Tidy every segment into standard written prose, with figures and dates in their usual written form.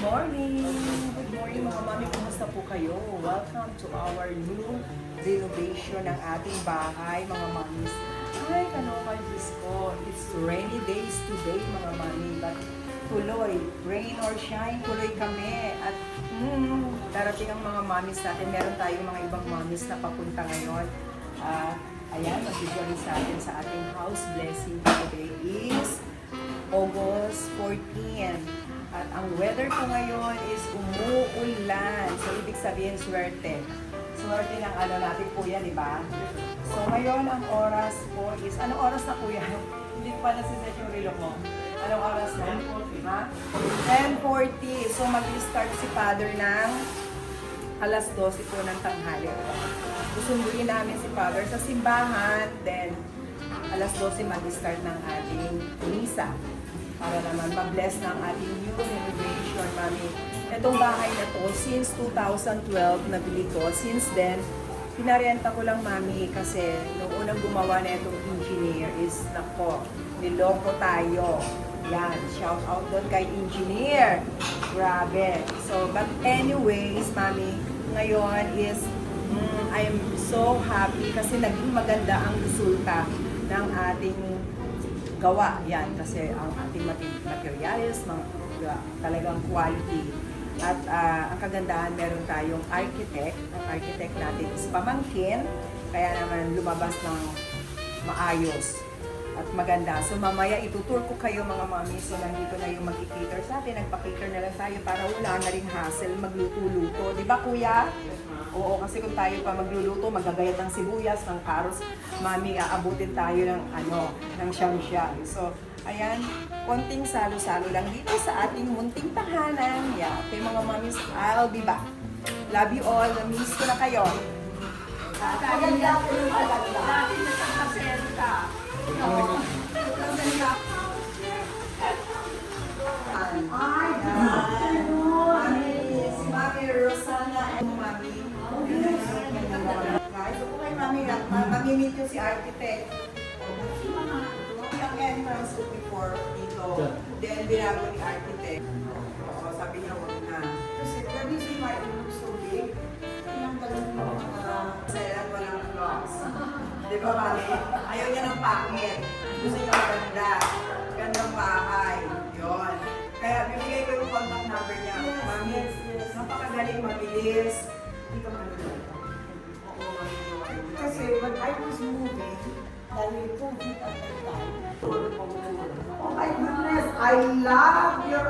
morning! Good morning mga mami, kumusta po kayo? Welcome to our new renovation ng ating bahay mga mamis. Ay, kanoka Diyos ko, it's rainy days today mga mami, but tuloy, rain or shine, tuloy kami. At darating ang mga mamis natin, meron tayong mga ibang mamis na papunta ngayon. Ayan, mag-join sa atin sa ating house blessing today is August 14. At ang weather ko ngayon is umuulan. So, ibig sabihin, swerte. Swerte ng ano natin po yan, di ba? So, ngayon, ang oras po is, anong oras na po yan? Hindi pa nasiset yung relo ko. Anong oras na? 10:40. Ha? 10:40. So, mag-start si Father ng alas 12 po ng tanghali. Susunduin namin si Father sa simbahan. Then, alas 12 mag-start ng ating misa. Para naman ma-bless ng ating new renovation, mami. Itong bahay na to, since 2012 nabili ko. Since then, pinarenta ko lang, mami, kasi nung unang gumawa na itong engineer is, nako, niloko tayo. Yan, shout out doon kay engineer. Grabe. So, but anyways, mami, ngayon is, I am so happy kasi naging maganda ang resulta ng ating gawa. Yan, kasi ang ating materials, talagang quality. At ang kagandahan, meron tayong architect. Ang architect natin is pamangkin, kaya naman lumabas ng maayos at maganda. So mamaya itutur ko kayo mga mami, so nandito na yung mag-cater sa atin. Nagpa-cater na lang tayo para wala na rin hassle magluto-luto. Di ba kuya? Oo, kasi kung tayo pa magluluto, magagayat ng sibuyas, ng karos, mami, aabutin tayo ng ng siyam-siyam. So, ayan, konting salo-salo lang dito sa ating munting tahanan. Yeah, okay mga mamis, I'll be back. Love you all. Namiss ko na kayo. Maganda ko yung maganda. Dati na sa kasenta. Si Mami Rosana and Mami. Guys, so kung kay Mami, mamimit yung si architect. Yung entrance ko before dito. Then, binago ni architect. Oo, sabi niya, wag na. Kasi, the reason why it looks so big, yung talagang mga selang walang blocks. Di ba, Mami? Ayaw niya ng pangit. Gusto niya maganda. Gandang bahay. Yun. Kaya, bibigay ko yung contact number niya. Mami, napakagaling, mabilis. Hindi ka maganda. Kasi when I was moving, dahil COVID at that time, oh my goodness, I love your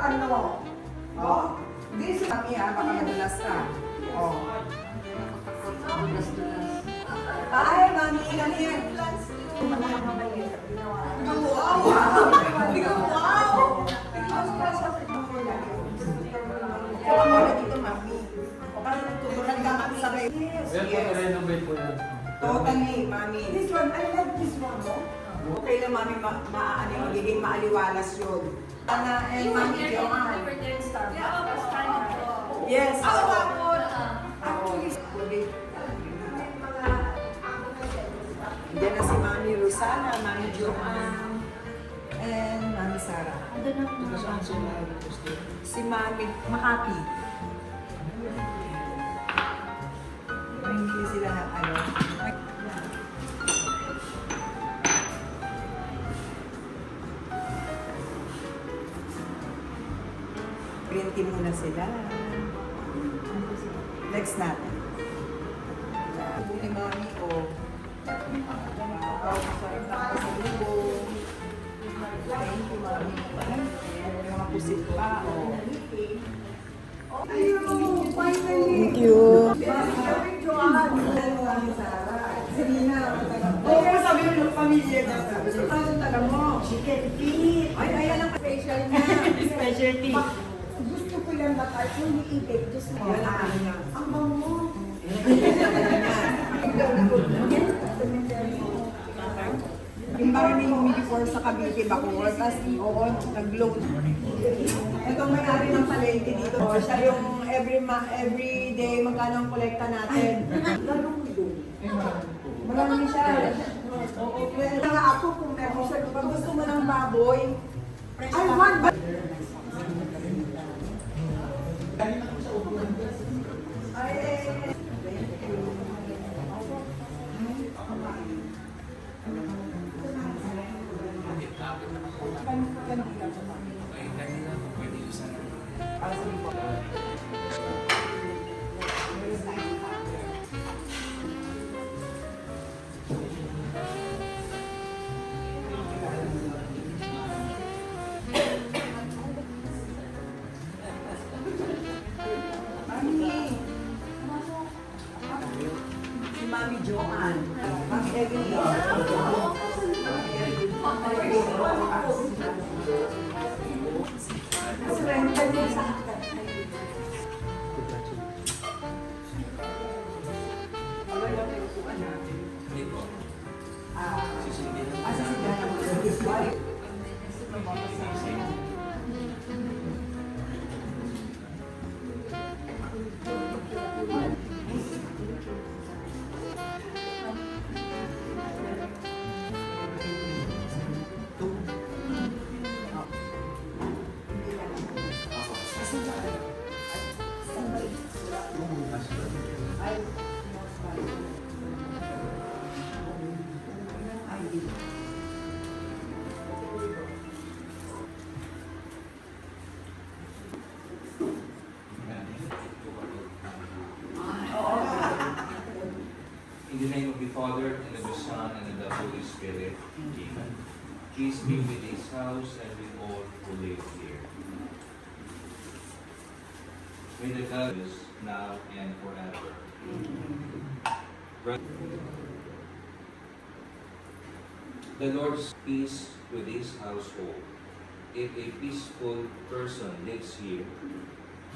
Oh, This is Mami, baka madulas ka. Oh. Ay, Mami, come here. Wow! Kaya mo na dito, Mami. O para nagtutunan ka magsabay. Renovate po yan. Totally, Mami. this one, I love this one, no? Okay lang, Mami, magiging maaliwalas yun. Ana, and Mami, Joanne. Yes. Actually, Diyan na si Mami Rosana, Mami Joanne, and Mami Sara. Si Mami Makati. Hindi sila ng Green tea muna sila. Next natin. Buti Mami, oh. Thank you, Mami. May mga pusit pa, oh. Thank you. Oo, sabi mo yung pamilya na sabi. Ano taga mo? Chicken feet. Ay, ayan ang special niya. Specialty. Gusto ko yan bakal. Kung iibig, Diyos mo. Ang bango. Yung parang may before sa Cavite, Bacoor, tapos oo, nag-load. Itong may-ari ng palengke dito, siya yung every day magkano ang kolekta natin. Marami siya. Kaya nga ako kung meron siya. Pag gusto mo ng baboy, I want Para sa libo. Si Mami Joanne. Mami Evelyn. In the name of the Father, and of the Son, and of the Holy Spirit. Amen. Peace be with this house and with all who live here. May the God is now and forever. The Lord's peace with his household. If a peaceful person lives here,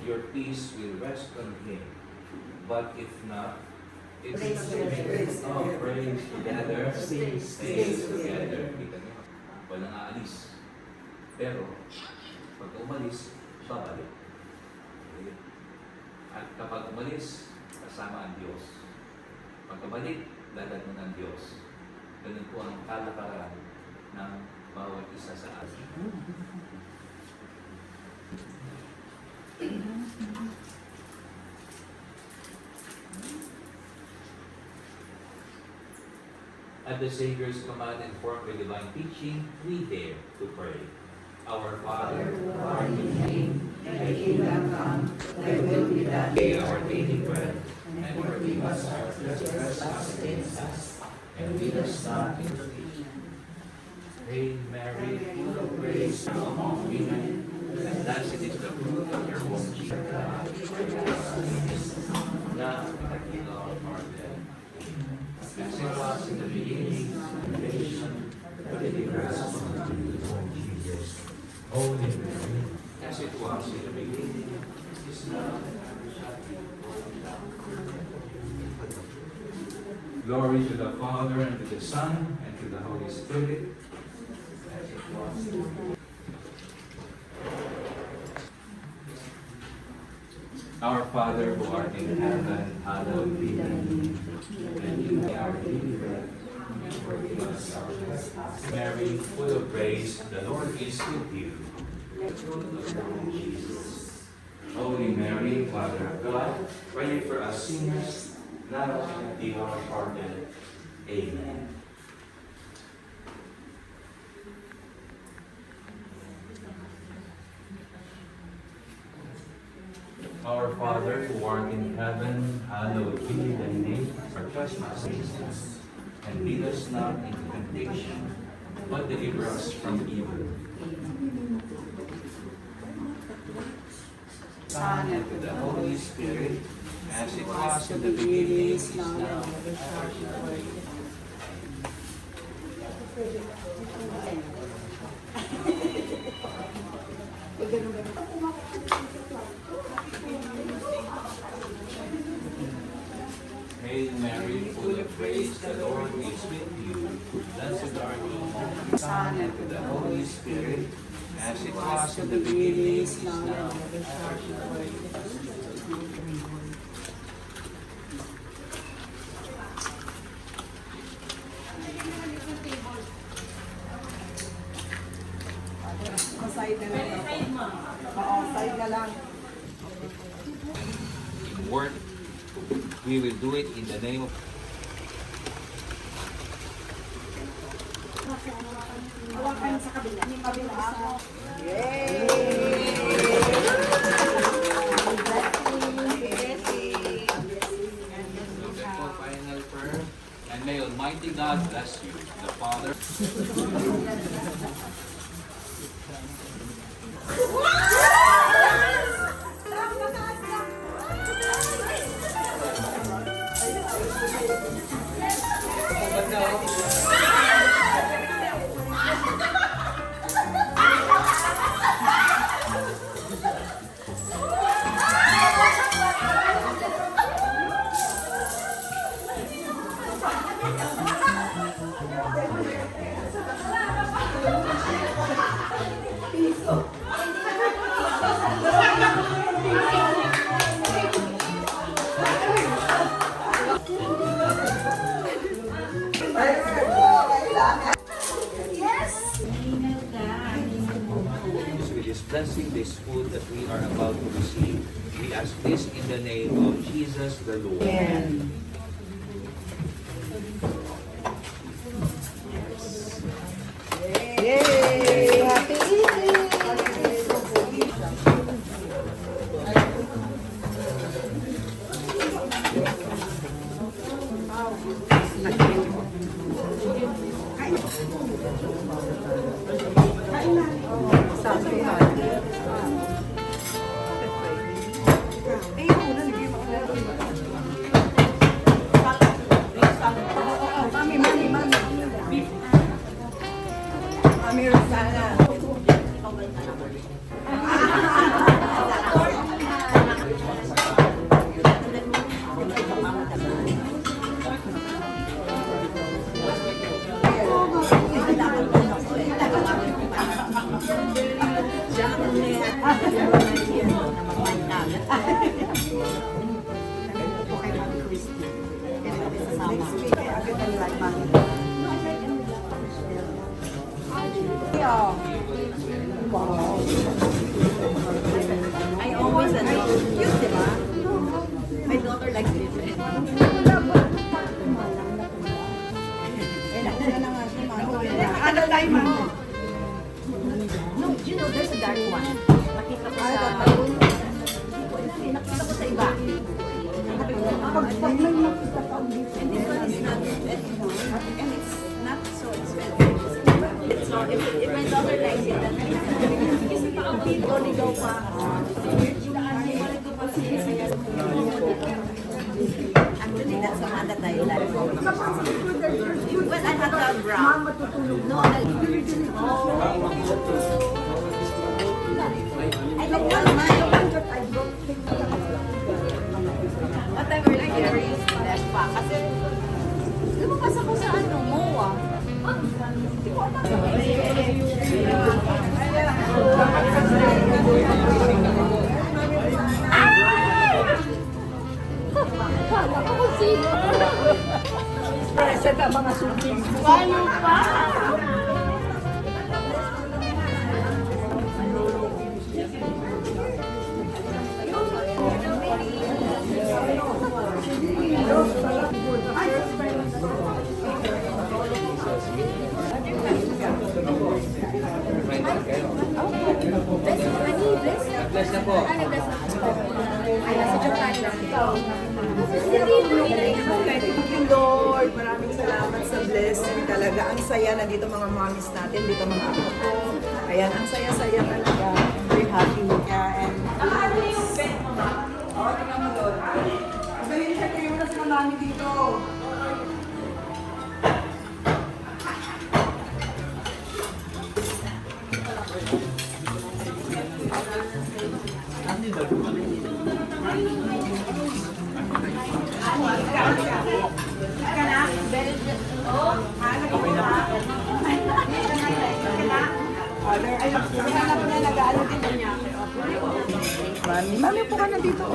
your peace will rest on him. But if not, it's Praise praise together, stays together. Kita niyo, walang aalis. Pero, pag umalis, babalik. At kapag umalis, kasama ang Diyos. Pagkabalik, dalag mo ng Diyos. Ganun po ang kalakaran ng bawat isa sa atin. At the Savior's command and formed by divine teaching, we dare to pray. Our Father, who art in heaven, thy kingdom come, thy will be done. Give our daily bread, and forgive us our trespasses against us, and lead us not into temptation. Hail Mary, full of grace, thou art among women, and blessed is the fruit of your womb, Jesus. Now, at the hour of our death. As it was in the beginning, creation, but deliver us from the Lord Jesus. Holy Mary, as it was in the beginning, is now, and shall be forever. Glory to the Father, and to the Son, and to the Holy Spirit, as it was. Our Father, who art in heaven, hallowed be thy name. And give us our daily bread, and forgive us our trespasses. Mary, full of grace, the Lord is with you. Jesus. Holy Mary, Mother of God, pray for us sinners, now and at the hour of our death. Amen. Our Father, who art in heaven, hallowed be thy name. Our trespasses, and lead us not into temptation, but deliver us from evil. Son, and to the Holy Spirit, as it was in the beginning, is now, and shall be forever. Hail Mary, full of grace, the Lord is with you. Blessed are you among the Son, and to the Holy Spirit, as it was in the beginning, is now, and shall be forever. Side na lang. Oo, side na lang. In word, we will do it in the name of Hawakan sa kabila. Yung kabila. Yay! God bless you, the Father. With this blessing, this food that we are about to receive, we ask this in the name of Jesus the Lord. Yay! Happy eating! I always cute, di ba? My daughter likes it. Ano tayo, mama? No, you know, there's a dark one. Nakita ko sa... Nakita ko sa iba. And this one is not... And it's not so expensive. So if my daughter likes it, then kasi pa ang pito, ligaw pa. Actually, that's the one that I like. But I had the brown. No, I like whatever like there is left pa. Kasi, lumabas ako sa ano, MOA. Hindi ko alam. Kala ko kung sino. Present ang mga suking. Paano pa? Bless na po. Thank you, Lord. Maraming salamat sa blessing talaga. Ang saya na dito mga mommies natin, dito mga apo ko. Ayan, ang saya-saya talaga. Very happy. Yeah, and... Oh, tingnan mo doon. Sabihin siya kayo na sila mami dito. Mami, po ka na dito.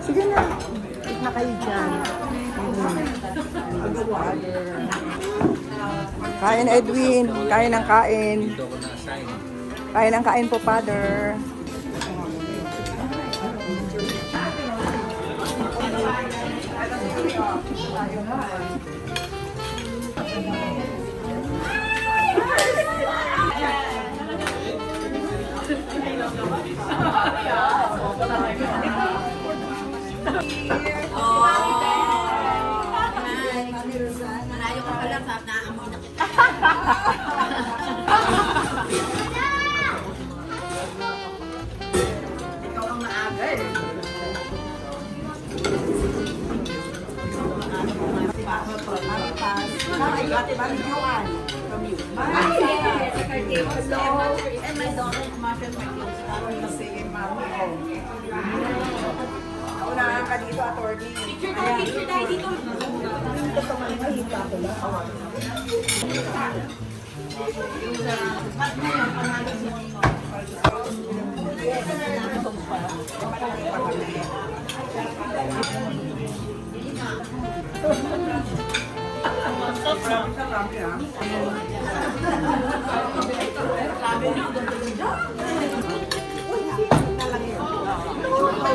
Sige na. Sit na kayo dyan. Kain, Edwin. Kain ng kain. Kain ng kain po, Father. Ikaw ang maaga eh. And my daughter, Marshall, my close. Sige, mami. Naunahan ka dito, attorney. Picture tayo dito.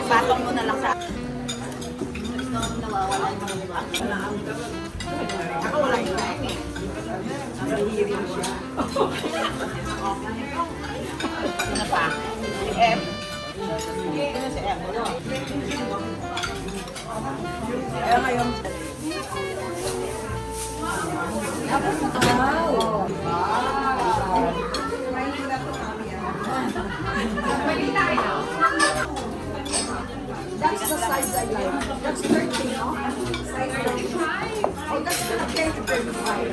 Patong mo na lang sa... Nawawala yung mga iba. Ako wala yung time eh. Nahihiring siya. Ano pa? Si M? Sino si M? Kaya ngayon, that's the size I like. That's 13, no? Size 35. Oh, that's 10 to 35.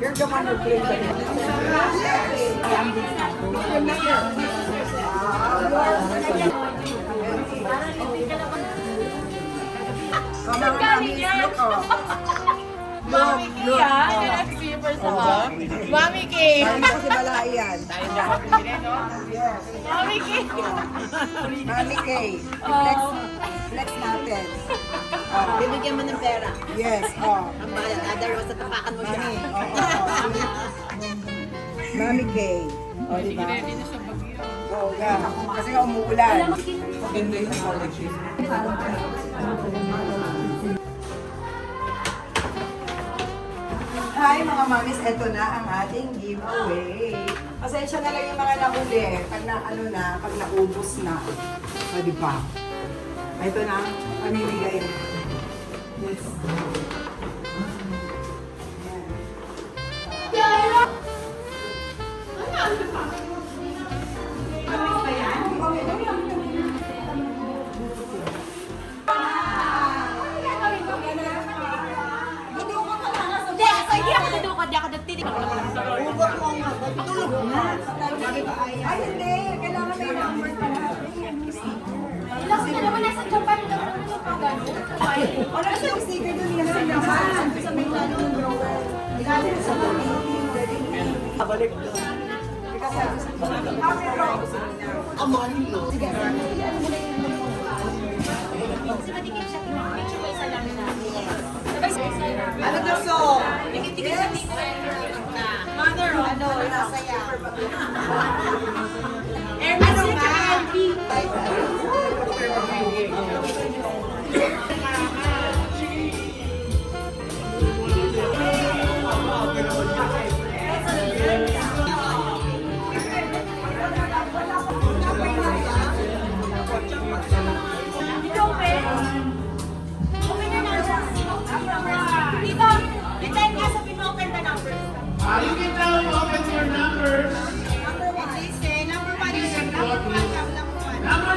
You're the one who played the Mami K, ha? Mami K. Tayo si Balay yan. Mami K. Mami Kay. Flex, flex natin. Bibigyan mo ng pera. Yes, oh. Ang bayad. Otherwise, tapakan mo siya. Mami, Mami Kay. O, di ba? Oo, nga. Kasi nga umuulan. Maganda yung college. Hi mga mamis, eto na ang ating giveaway. Pasensya na lang yung mga nahuli. Pag na, ano na, pag naubos na. O, di ba? Ito na, pamimigay na. Yes. Ay, hindi. Kailangan may number pa natin. Ano kasi yung sticker doon yung sinaman? Sa may lalo ng drawer. Ilalim sa balik doon. Kasi ano daw so? Yes. Mother, ano, nasaya. Ano ba? You can tell me open your numbers. Number 1 is number 1. Number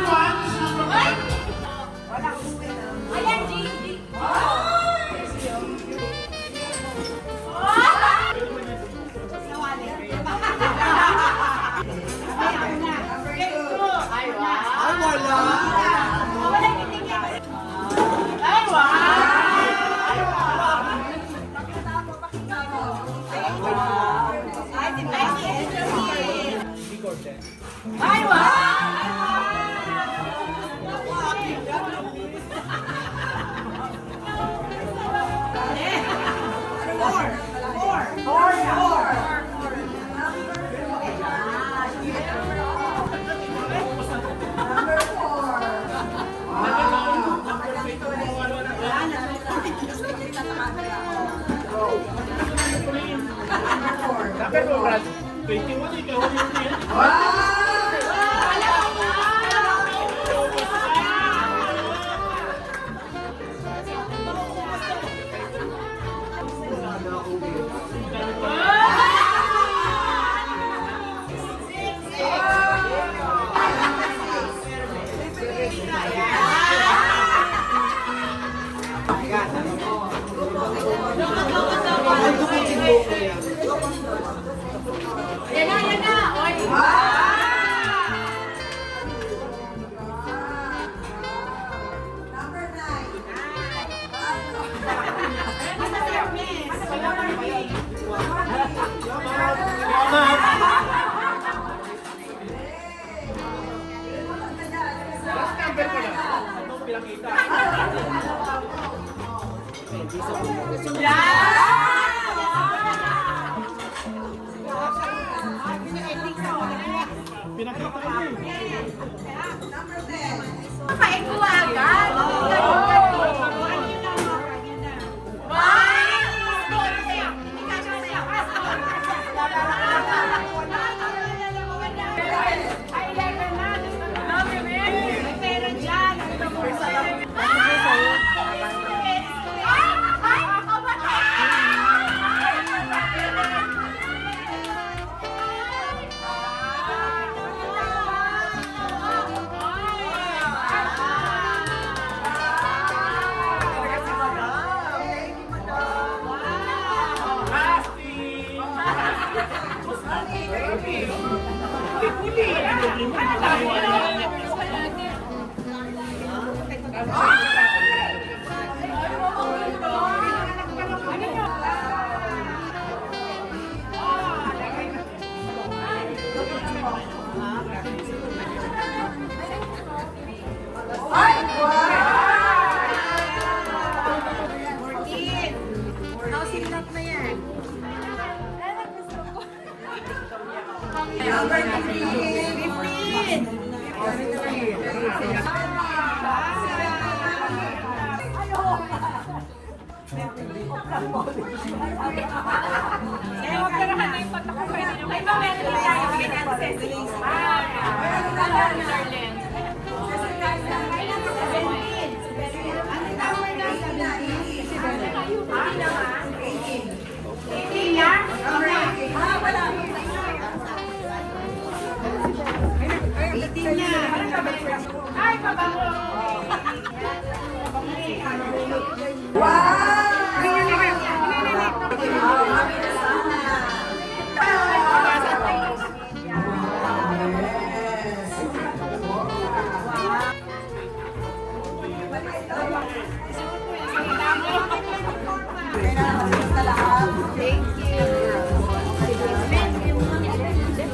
Yan na, yan na. Oy. Number 9. Number 10. Kain ko agad. Number 15.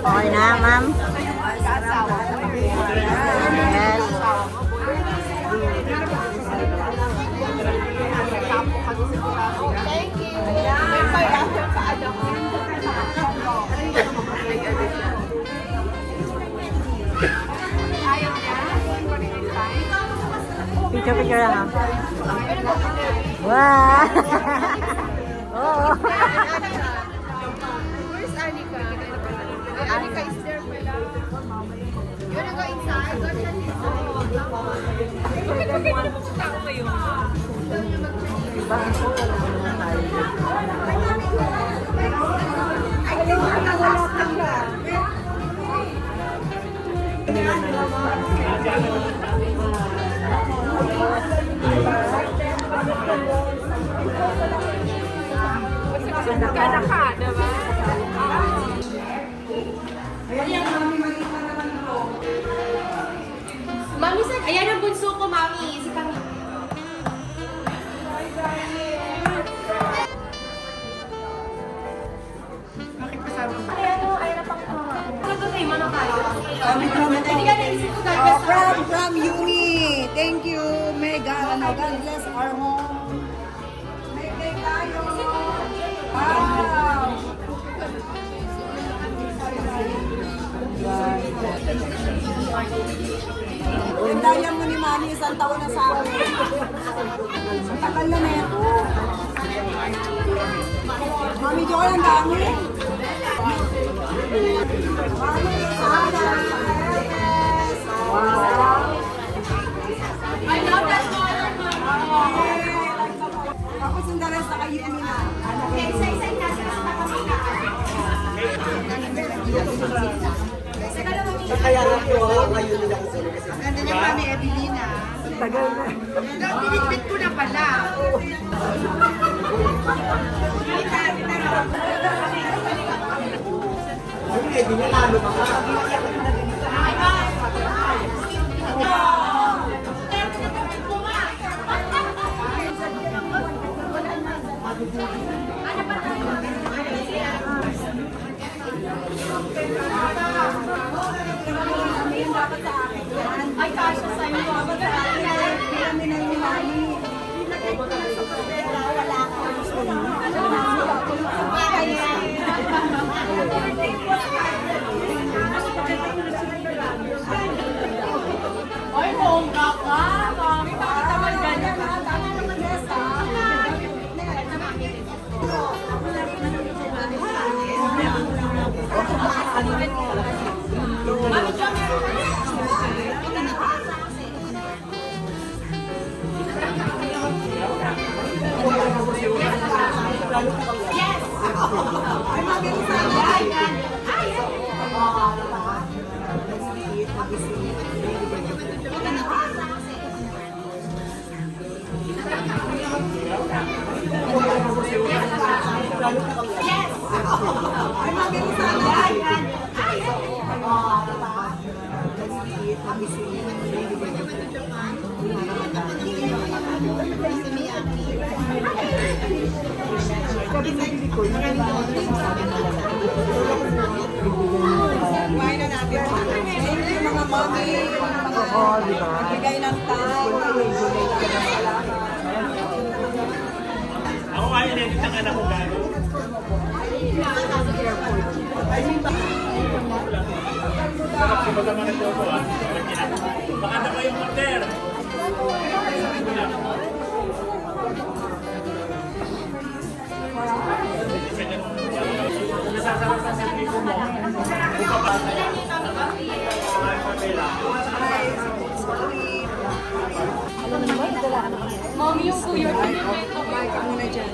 Okay na, ma'am. Yes. Picture lang, ha? Wow! Oo. Where's Anika? Anika is there pala. You wanna go inside? Go inside. Bakit na pupunta ako ngayon? Gana ka, diba? Mami, ayan ang bunso ko, Mami. Si Kami. From Yumi. Thank you, Mega. God bless our home. Mega tayo. Wow. Gandaya mo ni Mami, isang taon na sa akin. Ang tagal na ito. Mami, joke lang dami. Mami, sana. Wow. I love that color, Mama. Tapos yung daras na kayo nila. Okay, isa-isa na sa kami na. Kaya nga po, ngayon nila ko sila kasi. Ganda niya kami, Evelina. Tagal na. Pinitbit ko na pala. Ay, di na lalo pa. Ay, kasha sa'yo. Kami na yung mami. Ay, bongga ka. Mami, bakit naman ganyan? Mami, John, Kumain na natin. Thank you mga mami. Oo, di ba? Nagbigay ng time. Ako kaya na ng anak ko gano'n. Baka man ito ko ah. Baka na yung order. Nasasarap sa serviko mo. Mami, yung kuya ko. Kumain ka muna dyan.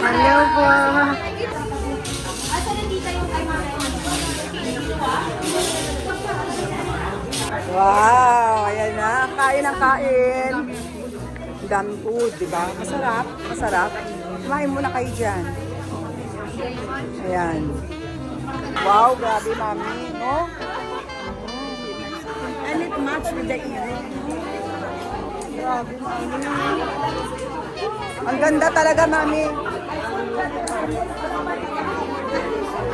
Hello po. Asa nandito yung kay Mami? Wow, ayan na. Kain ng kain. Ang daming food, di ba? Masarap, masarap. Kumain muna kayo dyan. Ayan. Wow, grabe mami, no? And it match with the evening. Grabe mami. Ang ganda talaga mami.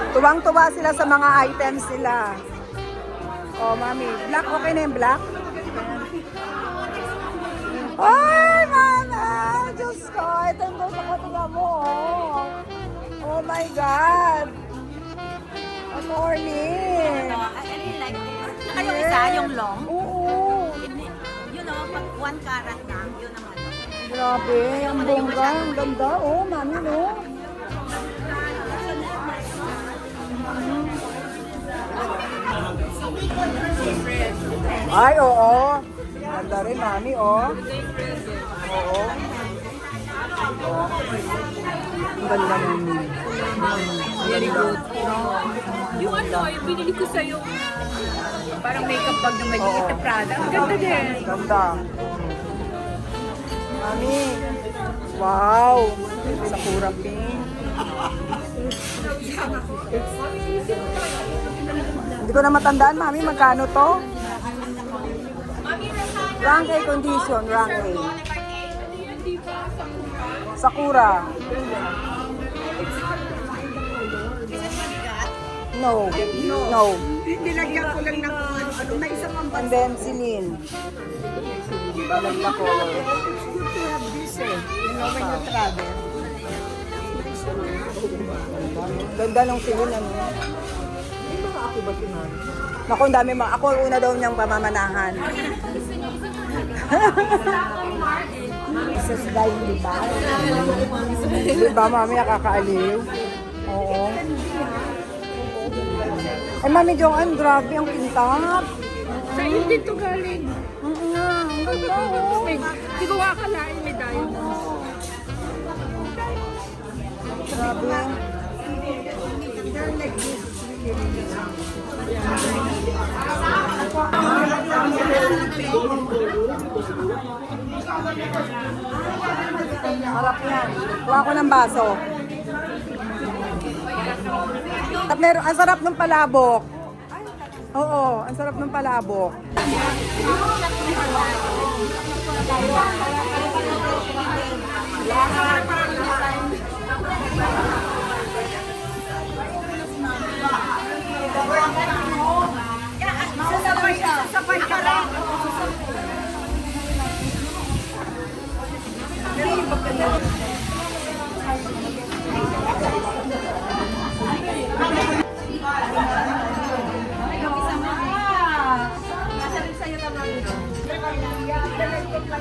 Tuwang-tuwa sila sa mga items nila. Oh, mami. Black, okay na yung black? Ay, mama! Diyos ko, ito yung gusto ko tiga mo, oh. Oh my God! Attorney! I really like this. Saka yung isa, yung long. Oo. You know, pag 1 carat na, yun ang ano. Grabe, ang bongga, ang ganda. Oh, mami, no? Ay, oo. Ganda rin, mami, oh. Oo. Ang ganda mami. Very good. Yung ano, yung binili ko sa'yo, parang makeup bag na maliit na Prada. Ang ganda din. Ganda. Mami, Wow! Sakura pink. Hindi ko na matandaan, Mami, magkano to? Rank A condition, rank A. Sakura. No. No. Nilagyan ko lang ng ano, may isang And then, Celine. Balag na color. It's good to have this eh. You know, when you travel. Ganda ng Celine, ano? Naku, ang dami mga. Ako una daw niyang pamamanahan. Isa sa dahil, di ba? Di ba, Mami, nakakaaliw? Oo. Eh, Mami Joanne, grabe ang pintap. Sa iyo dito galing. Oo nga, ang ganda, oh. Hindi ko akalain may tayo. Grabe. Harap yan. Kuha ko ng baso. At meron, ang sarap ng palabok. Oo, ang sarap ng palabok. Sabay ka lang.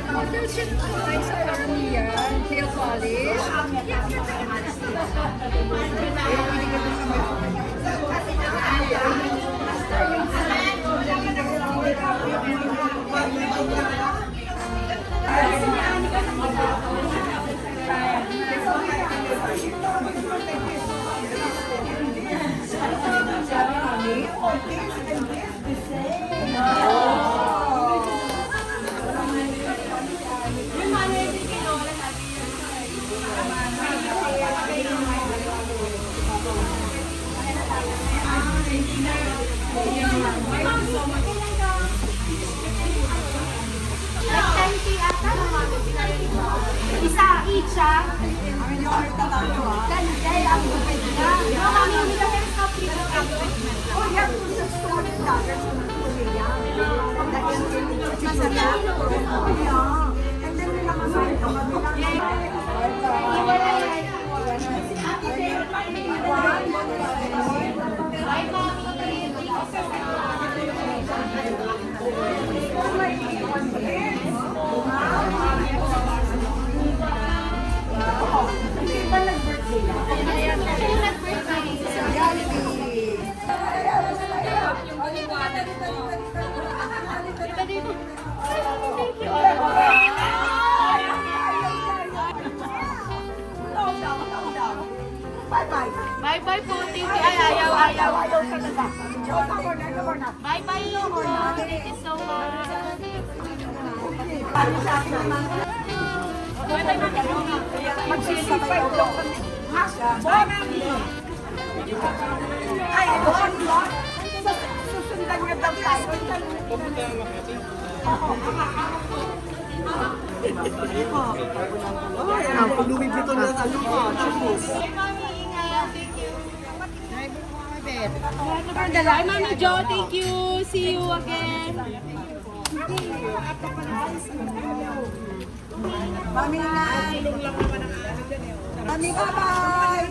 Model siya ng kulay sa karamihan. Nail polish. Isa each ah. Dahil ang bukid na. No, mami, hindi ka pero stop dito. Oh, yeah, kung sa story na. There's a Korea. Dahil masaya. Oh, yeah. And then nila masaya. Bye-bye po, thank you. Ay, ayaw. Bye-bye po. Thank you so much. Magsisipay daw kami. Ay, bon. Susundan niya daw tayo. Louis Vuitton na sa lupa. Ay, Mami Jo, thank you. See you again. Mami na. Mami, bye-bye.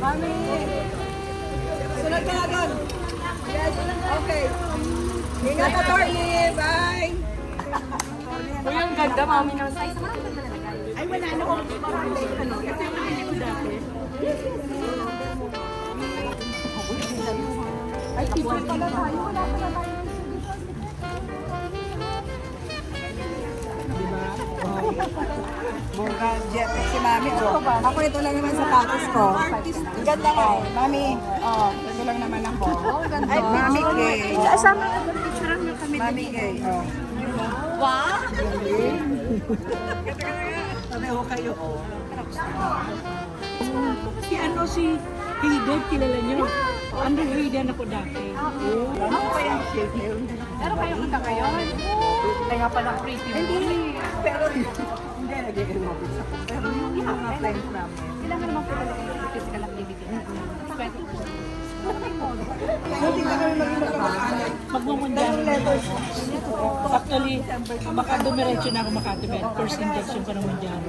Mami. Sunod ka na doon. Yes, okay. Ingat ka, Torny. Bye. Uy, ang ganda, Mami, ng size. Ay, wala na akong marami. Ano, ito yung pinili ko dati. Ay, picture pala tayo. Wala pala tayo. Bongga, jet si Mami. Oh. Ako ito lang naman sapatos ko. Ganda ko. Mami, oh. lang naman ako. Ganda. Ay, Mami Kay. Sama ka, picture niyo kami. Mami Kay, oh. Wow! Pareho kayo, oh. Si ano si Hayden, kilala niyo? Under Hayden ako dati. Ano pa yung shape yun? Pero kayo punta kayo? Kaya pala pretty mo. Pero hindi, nag-aerobics ako. Pero yung mga friends namin. Kailangan naman po talaga yung physical activity. Hindi ka kami maging magkamag-anak. Magmumundyan. Actually, makadumiretso na ako makatibet. First injection pa ng Mundiano.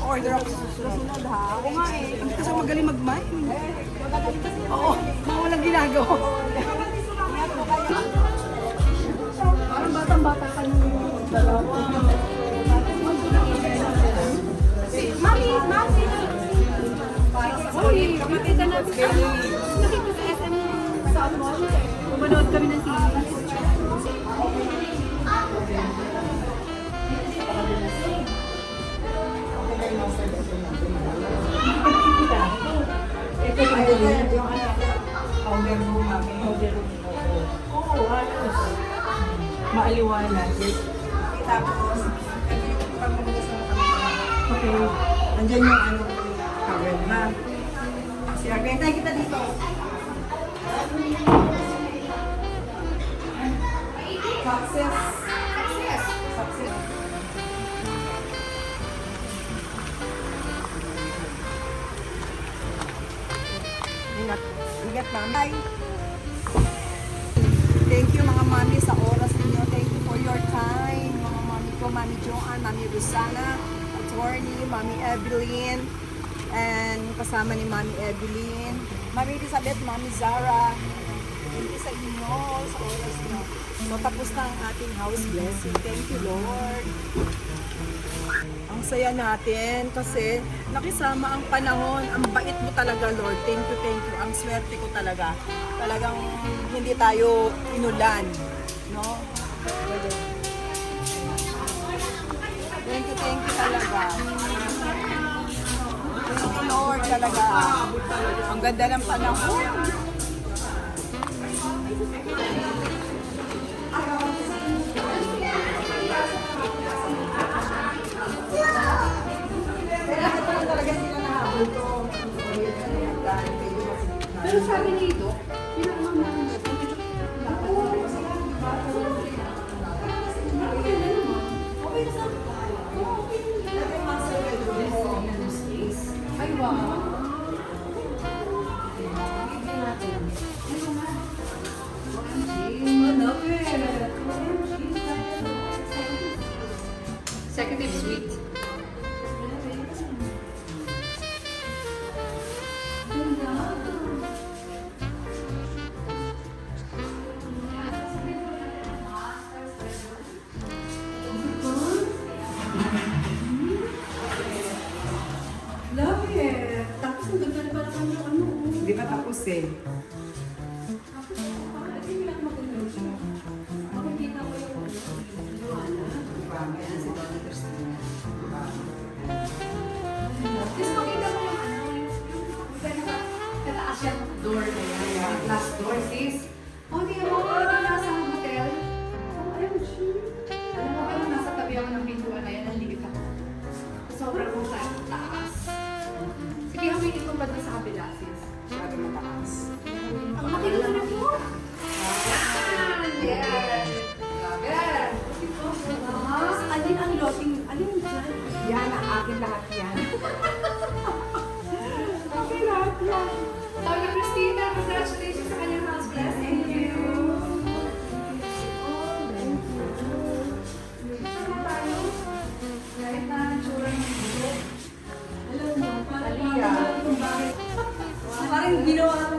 Order ako sa susunod, ha? Oo nga eh. Hindi kasi magaling mag-mime. Oo, mga walang ginagawa. Parang batang-bata ka nung dalawa. Mami! Uy, nakita natin kami. Nakita sa SM Southwall. Pumanood kami ng series. Ito yung powder room namin. Oo, halos. Maaliwalas. Tapos, ito yung pagmumulas na kami. Okay. Nandiyan yung ano, towel na. Si Arben, tayo kita dito. Success. Success. Ingat. Ingat, mamay. Thank you mga mami sa oras ninyo. Thank you for your time. Mga mami ko, Mami Joanne, Mami Rosana, Attorney, Mami Evelyn, and kasama ni Mami Evelyn, Mami Elizabeth, Mami Zara. Thank you sa inyo, sa oras nyo. So, tapos na ang ating house blessing. Thank you, Lord. Ang saya natin kasi nakisama ang panahon. Ang bait mo talaga, Lord. Thank you, thank you. Ang swerte ko talaga. Talagang hindi tayo inulan. No? Thank you talaga. Thank you, Lord, talaga. Ang ganda ng panahon. Talaga sila nahabol ko. Pero sabi ni Doc, pinakamaman mo. Ay, wow. Executive suite. Love it. Tapos ang ganda na pala kami ng ano. Hindi pa tapos eh. Tapos ito yung pinakamaganda siya. Makikita ko yung Joanna. Ayan si Donna Cristina. Tapos makita mo yung ano, yung kataas yung door na yan, yung glass door, sis. Oh, di mo, parang nasa hotel. Oh, OMG. Alam mo, parang nasa tabi ako ng pintuan na yan, ang liit ako. Sobrang kung taas. Sige, hawitin ko ba doon sa kabila, sis? Masyado mataas. Ang makikita na po. Yan! Yan! Tapos, alin ang lotting, alin dyan? Yan, ang akin lahat yan. Okay, lahat yan. Sabi ni Christina, congratulations sa kanyang house blessing. Thank you. Saan tayo? Kahit na tsura ng bulo. Alam mo, parang ginawa ko